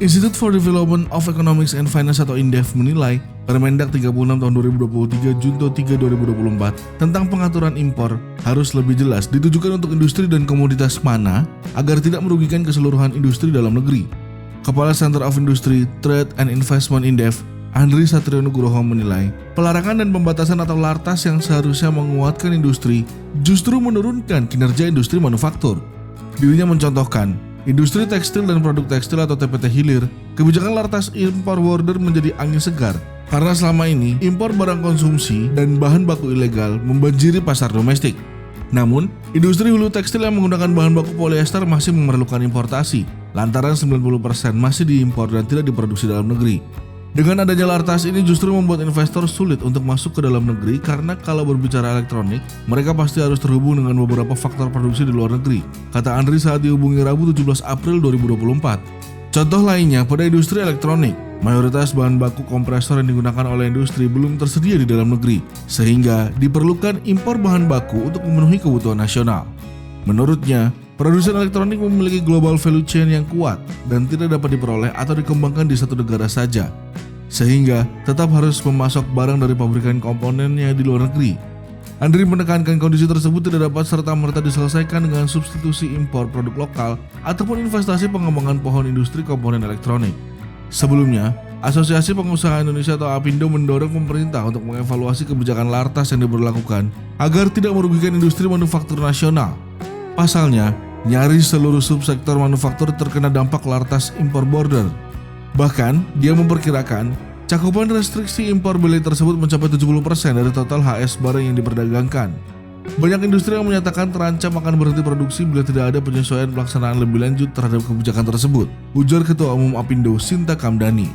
Institute for Development of Economics and Finance atau INDEF menilai Permendak 36 tahun 2023 Junto 3 2024 tentang pengaturan impor harus lebih jelas ditujukan untuk industri dan komoditas mana agar tidak merugikan keseluruhan industri dalam negeri. Kepala Center of Industry, Trade and Investment INDEF, Andri Satrio Nugroho menilai pelarangan dan pembatasan atau lartas yang seharusnya menguatkan industri justru menurunkan kinerja industri manufaktur. Dirinya mencontohkan, industri tekstil dan produk tekstil atau TPT hilir, kebijakan lartas impor border menjadi angin segar karena selama ini impor barang konsumsi dan bahan baku ilegal membanjiri pasar domestik. Namun, industri hulu tekstil yang menggunakan bahan baku polyester masih memerlukan importasi, lantaran 90% masih diimpor dan tidak diproduksi dalam negeri. Dengan adanya lartas ini justru membuat investor sulit untuk masuk ke dalam negeri karena kalau berbicara elektronik, mereka pasti harus terhubung dengan beberapa faktor produksi di luar negeri, kata Andri saat dihubungi Rabu 17 April 2024. Contoh lainnya, pada industri elektronik, mayoritas bahan baku kompresor yang digunakan oleh industri belum tersedia di dalam negeri, sehingga diperlukan impor bahan baku untuk memenuhi kebutuhan nasional. Menurutnya, produsen elektronik memiliki global value chain yang kuat dan tidak dapat diperoleh atau dikembangkan di satu negara saja, sehingga tetap harus memasok barang dari pabrikan komponennya di luar negeri. Andri menekankan kondisi tersebut tidak dapat serta-merta diselesaikan dengan substitusi impor produk lokal ataupun investasi pengembangan pohon industri komponen elektronik. Sebelumnya, Asosiasi Pengusaha Indonesia atau APindo mendorong pemerintah untuk mengevaluasi kebijakan lartas yang diberlakukan agar tidak merugikan industri manufaktur nasional. Pasalnya, nyaris seluruh subsektor manufaktur terkena dampak lartas impor border. Bahkan, dia memperkirakan cakupan restriksi impor beli tersebut mencapai 70% dari total HS barang yang diperdagangkan. Banyak industri yang menyatakan terancam akan berhenti produksi bila tidak ada penyesuaian pelaksanaan lebih lanjut terhadap kebijakan tersebut, ujar Ketua Umum APindo Sinta Kamdani.